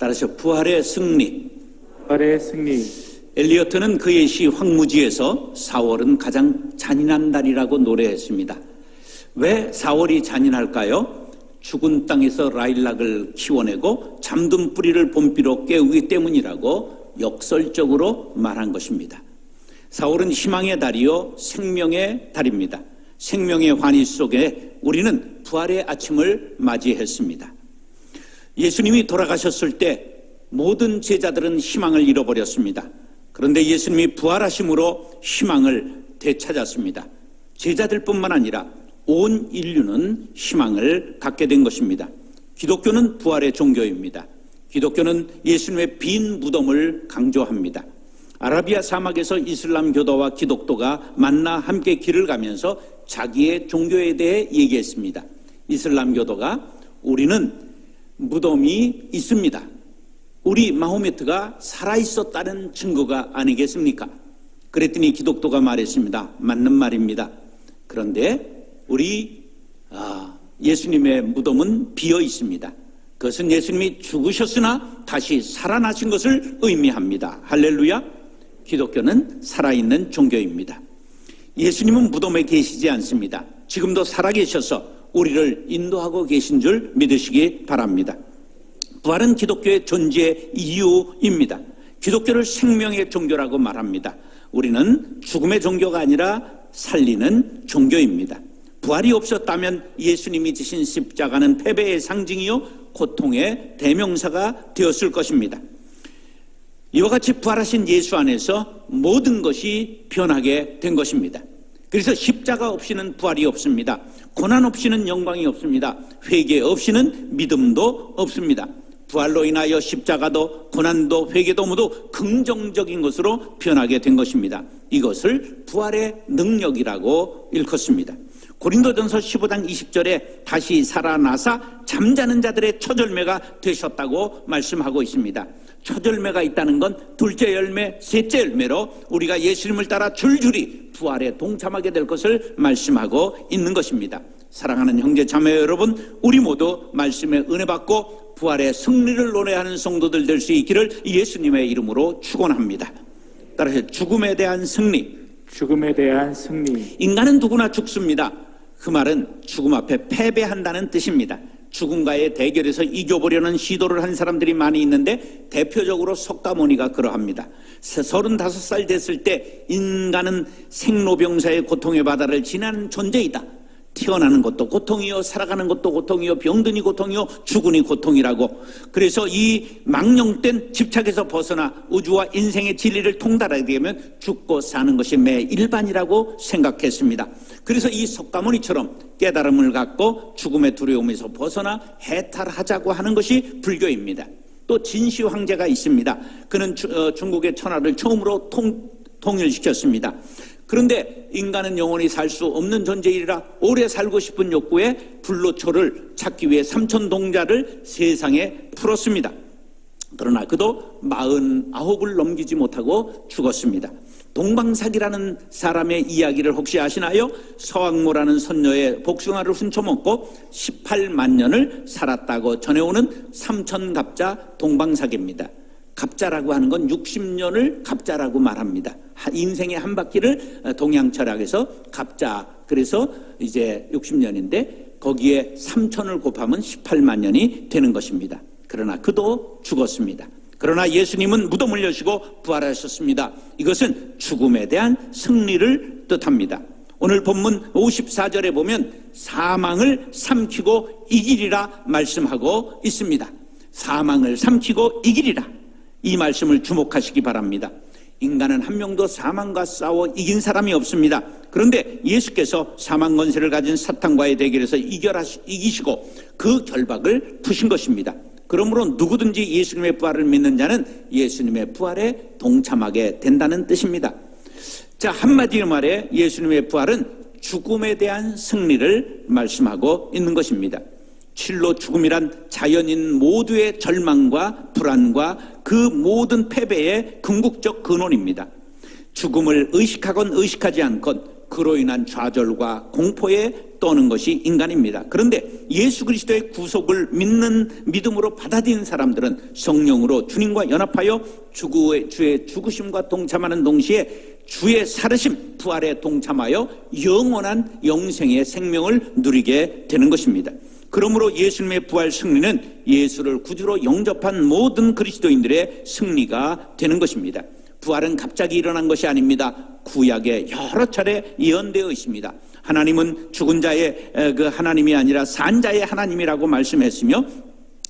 따라서 부활의 승리. 부활의 승리. 엘리어트는 그의 시 황무지에서 4월은 가장 잔인한 달이라고 노래했습니다. 왜 4월이 잔인할까요? 죽은 땅에서 라일락을 키워내고 잠든 뿌리를 봄비로 깨우기 때문이라고 역설적으로 말한 것입니다. 4월은 희망의 달이요 생명의 달입니다. 생명의 환희 속에 우리는 부활의 아침을 맞이했습니다. 예수님이 돌아가셨을 때 모든 제자들은 희망을 잃어버렸습니다. 그런데 예수님이 부활하심으로 희망을 되찾았습니다. 제자들뿐만 아니라 온 인류는 희망을 갖게 된 것입니다. 기독교는 부활의 종교입니다. 기독교는 예수님의 빈 무덤을 강조합니다. 아라비아 사막에서 이슬람 교도와 기독교가 만나 함께 길을 가면서 자기의 종교에 대해 얘기했습니다. 이슬람 교도가 우리는 무덤이 있습니다. 우리 마호메트가 살아있었다는 증거가 아니겠습니까? 그랬더니 기독교가 말했습니다. 맞는 말입니다. 그런데 우리 예수님의 무덤은 비어 있습니다. 그것은 예수님이 죽으셨으나 다시 살아나신 것을 의미합니다. 할렐루야. 기독교는 살아있는 종교입니다. 예수님은 무덤에 계시지 않습니다. 지금도 살아계셔서 우리를 인도하고 계신 줄 믿으시기 바랍니다. 부활은 기독교의 존재 이유입니다. 기독교를 생명의 종교라고 말합니다. 우리는 죽음의 종교가 아니라 살리는 종교입니다. 부활이 없었다면 예수님이 지신 십자가는 패배의 상징이요 고통의 대명사가 되었을 것입니다. 이와 같이 부활하신 예수 안에서 모든 것이 변하게 된 것입니다. 그래서 십자가 없이는 부활이 없습니다. 고난 없이는 영광이 없습니다. 회개 없이는 믿음도 없습니다. 부활로 인하여 십자가도 고난도 회개도 모두 긍정적인 것으로 변하게 된 것입니다. 이것을 부활의 능력이라고 일컫습니다. 고린도전서 15장 20절에 다시 살아나사 잠자는 자들의 첫 열매가 되셨다고 말씀하고 있습니다. 첫 열매가 있다는 건 둘째 열매, 셋째 열매로 우리가 예수님을 따라 줄줄이 부활에 동참하게 될 것을 말씀하고 있는 것입니다. 사랑하는 형제 자매 여러분, 우리 모두 말씀에 은혜 받고 부활의 승리를 노래하는 성도들 될 수 있기를 예수님의 이름으로 축원합니다. 따라서 죽음에 대한 승리. 죽음에 대한 승리. 인간은 누구나 죽습니다. 그 말은 죽음 앞에 패배한다는 뜻입니다. 죽음과의 대결에서 이겨보려는 시도를 한 사람들이 많이 있는데 대표적으로 석가모니가 그러합니다. 35살 됐을 때 인간은 생로병사의 고통의 바다를 지나는 존재이다. 태어나는 것도 고통이요, 살아가는 것도 고통이요, 병드니 고통이요, 죽으니 고통이라고. 그래서 이 망령된 집착에서 벗어나 우주와 인생의 진리를 통달하게 되면 죽고 사는 것이 매 일반이라고 생각했습니다. 그래서 이 석가모니처럼 깨달음을 갖고 죽음의 두려움에서 벗어나 해탈하자고 하는 것이 불교입니다. 또 진시 황제가 있습니다. 그는 중국의 천하를 처음으로 통일시켰습니다. 그런데 인간은 영원히 살 수 없는 존재이라 오래 살고 싶은 욕구에 불로초를 찾기 위해 삼천동자를 세상에 풀었습니다. 그러나 그도 49을 넘기지 못하고 죽었습니다. 동방삭이라는 사람의 이야기를 혹시 아시나요? 서왕모라는 선녀의 복숭아를 훔쳐먹고 18만 년을 살았다고 전해오는 삼천갑자 동방삭입니다. 갑자라고 하는 건 60년을 갑자라고 말합니다. 인생의 한 바퀴를 동양철학에서 갑자, 그래서 이제 60년인데 거기에 3천을 곱하면 18만 년이 되는 것입니다. 그러나 그도 죽었습니다. 그러나 예수님은 무덤을 여시고 부활하셨습니다. 이것은 죽음에 대한 승리를 뜻합니다. 오늘 본문 54절에 보면 사망을 삼키고 이기리라 말씀하고 있습니다. 사망을 삼키고 이기리라. 이 말씀을 주목하시기 바랍니다. 인간은 한 명도 사망과 싸워 이긴 사람이 없습니다. 그런데 예수께서 사망 권세를 가진 사탄과의 대결에서 이기시고 그 결박을 푸신 것입니다. 그러므로 누구든지 예수님의 부활을 믿는 자는 예수님의 부활에 동참하게 된다는 뜻입니다. 자, 한마디로 말해 예수님의 부활은 죽음에 대한 승리를 말씀하고 있는 것입니다. 실로 죽음이란 자연인 모두의 절망과 불안과 그 모든 패배의 궁극적 근원입니다. 죽음을 의식하건 의식하지 않건 그로 인한 좌절과 공포에 떠는 것이 인간입니다. 그런데 예수 그리스도의 구속을 믿는 믿음으로 받아들인 사람들은 성령으로 주님과 연합하여 주의 죽으심과 동참하는 동시에 주의 살으심, 부활에 동참하여 영원한 영생의 생명을 누리게 되는 것입니다. 그러므로 예수님의 부활 승리는 예수를 구주로 영접한 모든 그리스도인들의 승리가 되는 것입니다. 부활은 갑자기 일어난 것이 아닙니다. 구약에 여러 차례 예언되어 있습니다. 하나님은 죽은 자의 그 하나님이 아니라 산 자의 하나님이라고 말씀했으며,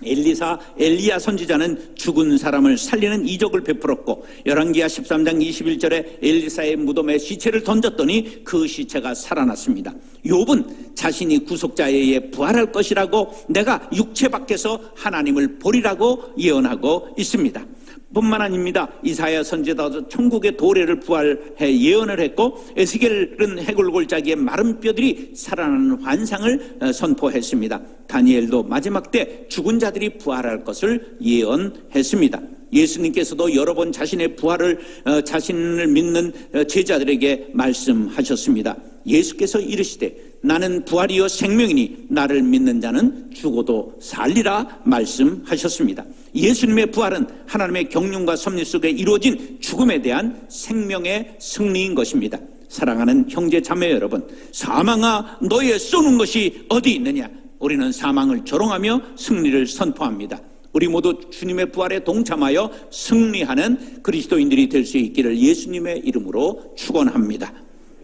엘리야 선지자는 죽은 사람을 살리는 이적을 베풀었고, 열왕기하 13장 21절에 엘리사의 무덤에 시체를 던졌더니 그 시체가 살아났습니다. 욥은 자신이 구속자에 의해 부활할 것이라고, 내가 육체 밖에서 하나님을 보리라고 예언하고 있습니다. 뿐만 아닙니다. 이사야 선지자도 천국의 도래를 부활해 예언을 했고, 에스겔은 해골골짜기의 마른 뼈들이 살아나는 환상을 선포했습니다. 다니엘도 마지막 때 죽은 자들이 부활할 것을 예언했습니다. 예수님께서도 여러 번 자신의 부활을 자신을 믿는 제자들에게 말씀하셨습니다. 예수께서 이르시되 나는 부활이요 생명이니 나를 믿는 자는 죽어도 살리라 말씀하셨습니다. 예수님의 부활은 하나님의 경륜과 섭리 속에 이루어진 죽음에 대한 생명의 승리인 것입니다. 사랑하는 형제 자매 여러분, 사망아 너의 쏘는 것이 어디 있느냐? 우리는 사망을 조롱하며 승리를 선포합니다. 우리 모두 주님의 부활에 동참하여 승리하는 그리스도인들이 될 수 있기를 예수님의 이름으로 축원합니다.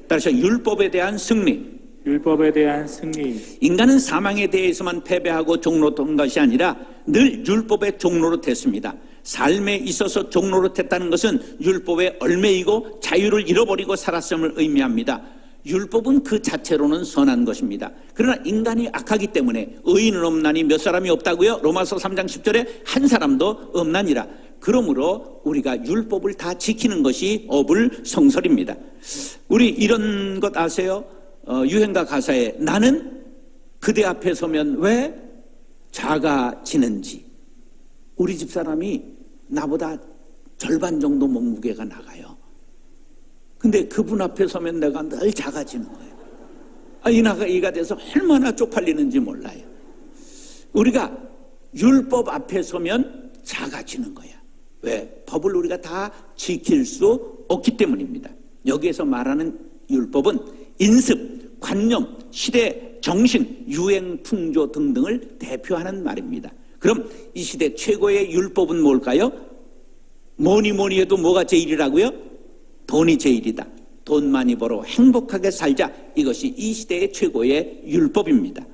따라서 율법에 대한 승리. 율법에 대한 승리. 인간은 사망에 대해서만 패배하고 종로된 것이 아니라 늘 율법의 종로로 됐습니다. 삶에 있어서 종로로 됐다는 것은 율법에 얽매이고 자유를 잃어버리고 살았음을 의미합니다. 율법은 그 자체로는 선한 것입니다. 그러나 인간이 악하기 때문에 의인은 없나니 몇 사람이 없다고요? 로마서 3장 10절에 한 사람도 없나니라. 그러므로 우리가 율법을 다 지키는 것이 어불성설입니다. 우리 이런 것 아세요? 유행가 가사에 나는 그대 앞에 서면 왜 작아지는지. 우리 집사람이 나보다 절반 정도 몸무게가 나가요. 근데 그분 앞에 서면 내가 늘 작아지는 거예요. 이가 돼서 얼마나 쪽팔리는지 몰라요. 우리가 율법 앞에 서면 작아지는 거야. 왜? 법을 우리가 다 지킬 수 없기 때문입니다. 여기에서 말하는 율법은 인습, 관념, 시대, 정신, 유행, 풍조 등등을 대표하는 말입니다. 그럼 이 시대 최고의 율법은 뭘까요? 뭐니 해도 뭐가 제일이라고요? 돈이 제일이다. 돈 많이 벌어 행복하게 살자. 이것이 이 시대의 최고의 율법입니다.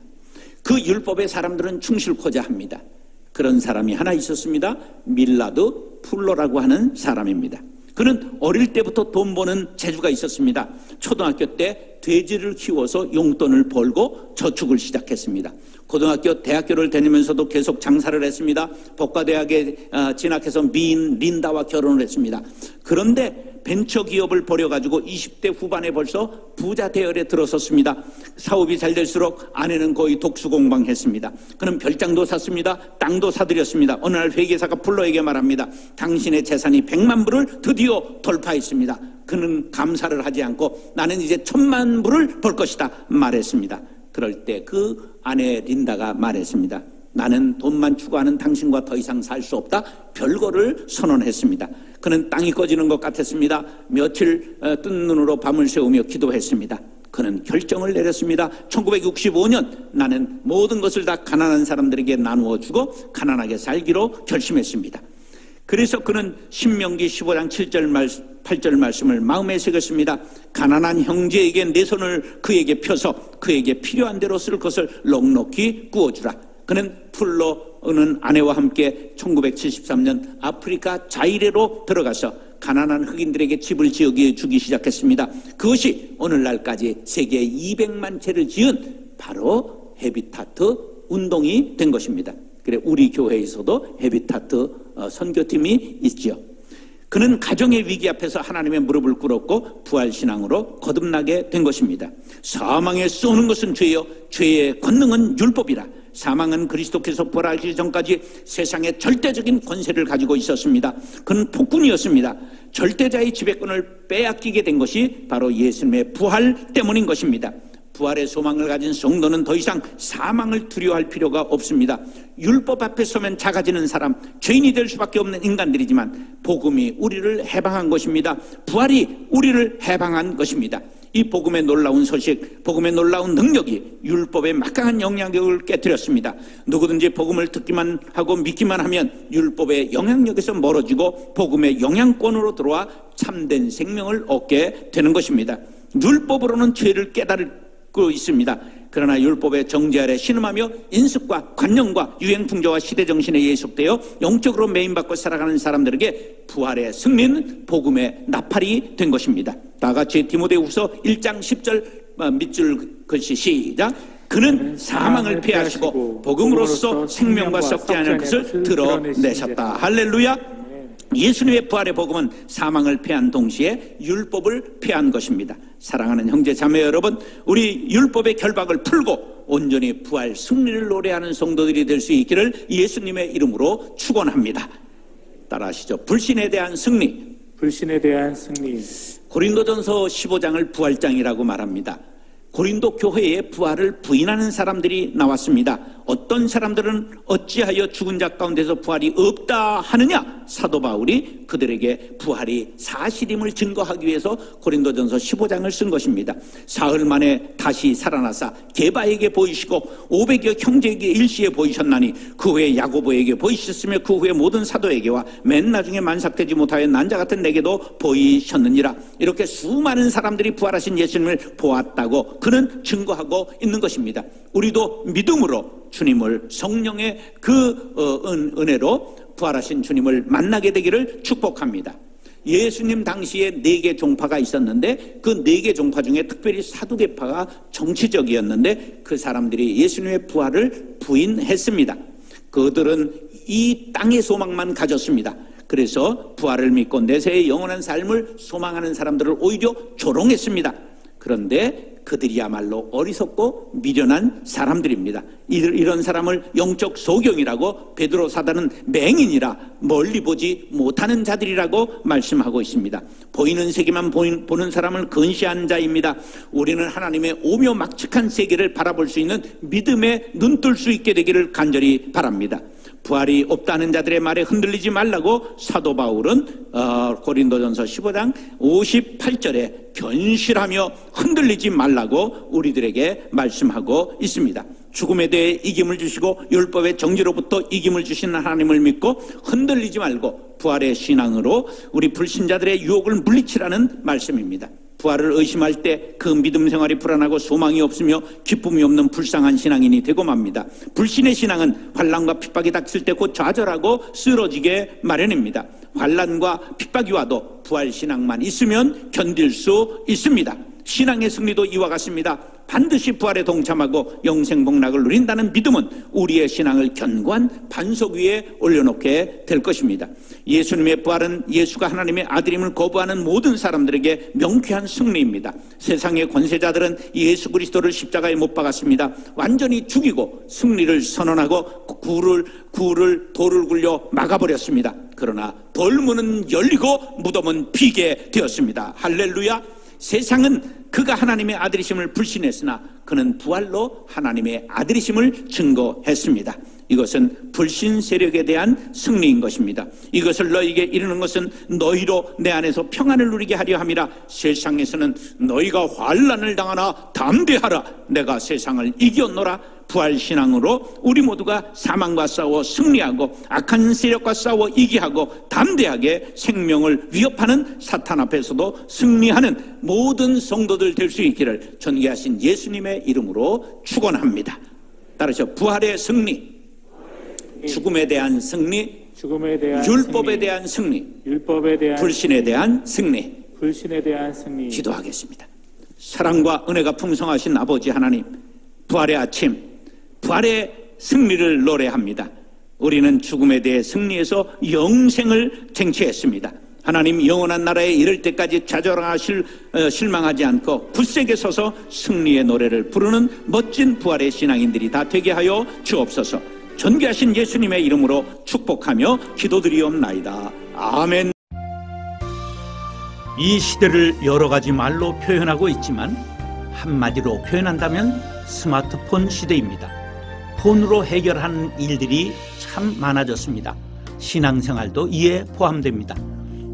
그 율법에 사람들은 충실코자 합니다. 그런 사람이 하나 있었습니다. 밀라드 풀러라고 하는 사람입니다. 그는 어릴 때부터 돈 버는 재주가 있었습니다. 초등학교 때 돼지를 키워서 용돈을 벌고 저축을 시작했습니다. 고등학교, 대학교를 다니면서도 계속 장사를 했습니다. 법과대학에 진학해서 미인 린다와 결혼을 했습니다. 그런데 벤처기업을 벌여가지고 20대 후반에 벌써 부자 대열에 들어섰습니다. 사업이 잘 될수록 아내는 거의 독수공방했습니다. 그는 별장도 샀습니다. 땅도 사들였습니다. 어느 날 회계사가 풀러에게 말합니다. 당신의 재산이 100만 불을 드디어 돌파했습니다. 그는 감사를 하지 않고 나는 이제 1000만 불을 벌 것이다 말했습니다. 그럴 때 그 아내 린다가 말했습니다. 나는 돈만 추구하는 당신과 더 이상 살 수 없다. 별거를 선언했습니다. 그는 땅이 꺼지는 것 같았습니다. 며칠 뜬 눈으로 밤을 새우며 기도했습니다. 그는 결정을 내렸습니다. 1965년 나는 모든 것을 다 가난한 사람들에게 나누어 주고 가난하게 살기로 결심했습니다. 그래서 그는 신명기 15장 8절 말씀을 마음에 새겼습니다. 가난한 형제에게 내 손을 그에게 펴서 그에게 필요한 대로 쓸 것을 넉넉히 구워주라. 그는 풀러는 아내와 함께 1973년 아프리카 자이레로 들어가서 가난한 흑인들에게 집을 지어주기 시작했습니다. 그것이 오늘날까지 세계 200만 채를 지은 바로 헤비타트 운동이 된 것입니다. 그래 우리 교회에서도 헤비타트 선교팀이 있죠. 그는 가정의 위기 앞에서 하나님의 무릎을 꿇었고 부활신앙으로 거듭나게 된 것입니다. 사망에 쏘는 것은 죄요, 죄의 권능은 율법이라. 사망은 그리스도께서 부활하기 전까지 세상의 절대적인 권세를 가지고 있었습니다. 그는 폭군이었습니다. 절대자의 지배권을 빼앗기게 된 것이 바로 예수님의 부활 때문인 것입니다. 부활의 소망을 가진 성도는 더 이상 사망을 두려워할 필요가 없습니다. 율법 앞에 서면 작아지는 사람, 죄인이 될 수밖에 없는 인간들이지만 복음이 우리를 해방한 것입니다. 부활이 우리를 해방한 것입니다. 이 복음의 놀라운 소식, 복음의 놀라운 능력이 율법의 막강한 영향력을 깨뜨렸습니다. 누구든지 복음을 듣기만 하고 믿기만 하면 율법의 영향력에서 멀어지고 복음의 영향권으로 들어와 참된 생명을 얻게 되는 것입니다. 율법으로는 죄를 깨달고 있습니다. 그러나 율법의 정죄 아래 신음하며 인습과 관념과 유행풍조와 시대정신에 예속되어 영적으로 메인받고 살아가는 사람들에게 부활의 승리는 복음의 나팔이 된 것입니다. 다 같이 디모데후서 1장 10절 밑줄 글씨 시작. 그는 사망을 피하시고 복음으로써 생명과 썩지 않을 것을 드러내셨다. 할렐루야. 예수님의 부활의 복음은 사망을 패한 동시에 율법을 패한 것입니다. 사랑하는 형제 자매 여러분, 우리 율법의 결박을 풀고 온전히 부활 승리를 노래하는 성도들이 될 수 있기를 예수님의 이름으로 축원합니다. 따라하시죠. 불신에 대한 승리. 불신에 대한 승리. 고린도전서 15장을 부활장이라고 말합니다. 고린도 교회에 부활을 부인하는 사람들이 나왔습니다. 어떤 사람들은 어찌하여 죽은 자 가운데서 부활이 없다 하느냐? 사도 바울이 그들에게 부활이 사실임을 증거하기 위해서 고린도전서 15장을 쓴 것입니다. 사흘 만에 다시 살아나사 게바에게 보이시고 500여 형제에게 일시에 보이셨나니 그 후에 야고보에게 보이셨으며 그 후에 모든 사도에게와 맨 나중에 만삭되지 못하여 난자 같은 내게도 보이셨느니라. 이렇게 수많은 사람들이 부활하신 예수님을 보았다고 그는 증거하고 있는 것입니다. 우리도 믿음으로 주님을 성령의 그 은혜로 부활하신 주님을 만나게 되기를 축복합니다. 예수님 당시에 4개 종파가 있었는데 그 4개 종파 중에 특별히 사두개파가 정치적이었는데 그 사람들이 예수님의 부활을 부인했습니다. 그들은 이 땅의 소망만 가졌습니다. 그래서 부활을 믿고 내세의 영원한 삶을 소망하는 사람들을 오히려 조롱했습니다. 그런데 그들이야말로 어리석고 미련한 사람들입니다. 이런 사람을 영적 소경이라고 베드로 사도는 맹인이라 멀리 보지 못하는 자들이라고 말씀하고 있습니다. 보이는 세계만 보는 사람을 근시한 자입니다. 우리는 하나님의 오묘막측한 세계를 바라볼 수 있는 믿음에 눈뜰 수 있게 되기를 간절히 바랍니다. 부활이 없다는 자들의 말에 흔들리지 말라고 사도 바울은 고린도전서 15장 58절에 견실하며 흔들리지 말라고 우리들에게 말씀하고 있습니다. 죽음에 대해 이김을 주시고 율법의 정죄로부터 이김을 주시는 하나님을 믿고 흔들리지 말고 부활의 신앙으로 우리 불신자들의 유혹을 물리치라는 말씀입니다. 부활을 의심할 때 그 믿음 생활이 불안하고 소망이 없으며 기쁨이 없는 불쌍한 신앙인이 되고 맙니다. 불신의 신앙은 환난과 핍박이 닥칠 때 곧 좌절하고 쓰러지게 마련입니다. 환난과 핍박이 와도 부활 신앙만 있으면 견딜 수 있습니다. 신앙의 승리도 이와 같습니다. 반드시 부활에 동참하고 영생복락을 누린다는 믿음은 우리의 신앙을 견고한 반석 위에 올려놓게 될 것입니다. 예수님의 부활은 예수가 하나님의 아들임을 거부하는 모든 사람들에게 명쾌한 승리입니다. 세상의 권세자들은 예수 그리스도를 십자가에 못 박았습니다. 완전히 죽이고 승리를 선언하고 돌을 굴려 막아버렸습니다. 그러나 돌문은 열리고 무덤은 비게 되었습니다. 할렐루야. 세상은 그가 하나님의 아들이심을 불신했으나 그는 부활로 하나님의 아들이심을 증거했습니다. 이것은 불신 세력에 대한 승리인 것입니다. 이것을 너희에게 이르는 것은 너희로 내 안에서 평안을 누리게 하려 함이라. 세상에서는 너희가 환난을 당하나 담대하라. 내가 세상을 이겼노라. 부활신앙으로 우리 모두가 사망과 싸워 승리하고 악한 세력과 싸워 이기하고 담대하게 생명을 위협하는 사탄 앞에서도 승리하는 모든 성도들 될 수 있기를 전개하신 예수님의 이름으로 축원합니다. 따라서 부활의 승리, 죽음에 대한 승리, 율법에 대한 승리, 불신에 대한 승리, 기도하겠습니다. 사랑과 은혜가 풍성하신 아버지 하나님, 부활의 아침, 부활의 승리를 노래합니다. 우리는 죽음에 대해 승리해서 영생을 쟁취했습니다. 하나님 영원한 나라에 이를 때까지 좌절하실 실망하지 않고 굳세게 서서 승리의 노래를 부르는 멋진 부활의 신앙인들이 다 되게 하여 주옵소서. 존귀하신 예수님의 이름으로 축복하며 기도드리옵나이다. 아멘. 이 시대를 여러 가지 말로 표현하고 있지만 한마디로 표현한다면 스마트폰 시대입니다. 폰으로 해결하는 일들이 참 많아졌습니다. 신앙생활도 이에 포함됩니다.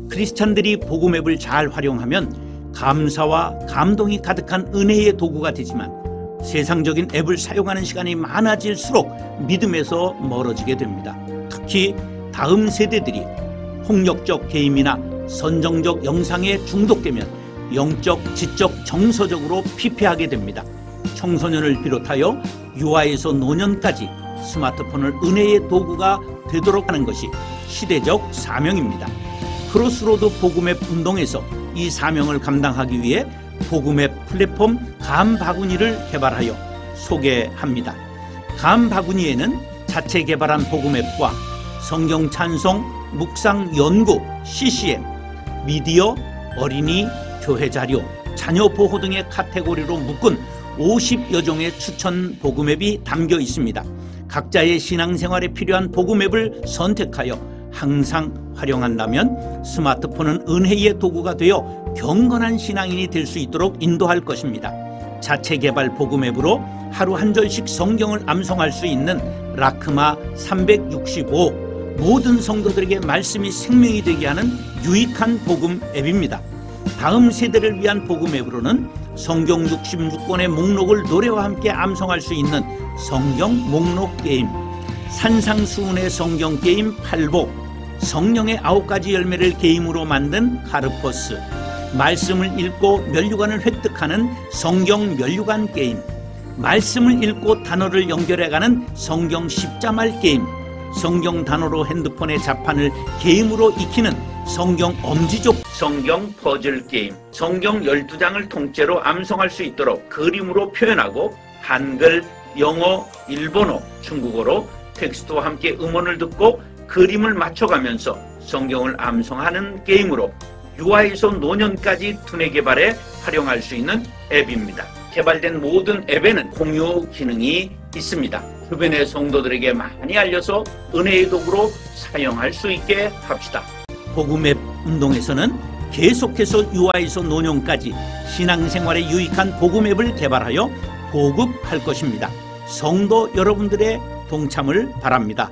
크리스찬들이 복음 앱을 잘 활용하면 감사와 감동이 가득한 은혜의 도구가 되지만 세상적인 앱을 사용하는 시간이 많아질수록 믿음에서 멀어지게 됩니다. 특히 다음 세대들이 폭력적 게임이나 선정적 영상에 중독되면 영적, 지적, 정서적으로 피폐하게 됩니다. 청소년을 비롯하여 유아에서 노년까지 스마트폰을 은혜의 도구가 되도록 하는 것이 시대적 사명입니다. 크로스로드 복음앱 운동에서 이 사명을 감당하기 위해 복음앱 플랫폼 감바구니를 개발하여 소개합니다. 감바구니에는 자체 개발한 복음앱과 성경 찬송, 묵상 연구, CCM, 미디어, 어린이, 교회 자료, 자녀 보호 등의 카테고리로 묶은 50여 종의 추천 복음앱이 담겨 있습니다. 각자의 신앙생활에 필요한 복음앱을 선택하여 항상 활용한다면 스마트폰은 은혜의 도구가 되어 경건한 신앙인이 될 수 있도록 인도할 것입니다. 자체 개발 복음앱으로 하루 한 절씩 성경을 암송할 수 있는 라크마 365, 모든 성도들에게 말씀이 생명이 되게 하는 유익한 복음 앱입니다. 다음 세대를 위한 복음 앱으로는 성경 66권의 목록을 노래와 함께 암송할 수 있는 성경 목록 게임, 산상수훈의 성경 게임 8복, 성령의 9가지 열매를 게임으로 만든 카르포스, 말씀을 읽고 면류관을 획득하는 성경 면류관 게임, 말씀을 읽고 단어를 연결해가는 성경 십자말 게임, 성경 단어로 핸드폰의 자판을 게임으로 익히는 성경 엄지족 성경 퍼즐 게임, 성경 12장을 통째로 암송할 수 있도록 그림으로 표현하고 한글, 영어, 일본어, 중국어로 텍스트와 함께 음원을 듣고 그림을 맞춰가면서 성경을 암송하는 게임으로 유아에서 노년까지 두뇌 개발에 활용할 수 있는 앱입니다. 개발된 모든 앱에는 공유 기능이 있습니다. 주변의 성도들에게 많이 알려서 은혜의 도구로 사용할 수 있게 합시다. 복음앱 운동에서는 계속해서 유아에서 노년까지 신앙생활에 유익한 복음앱을 개발하여 보급할 것입니다. 성도 여러분들의 동참을 바랍니다.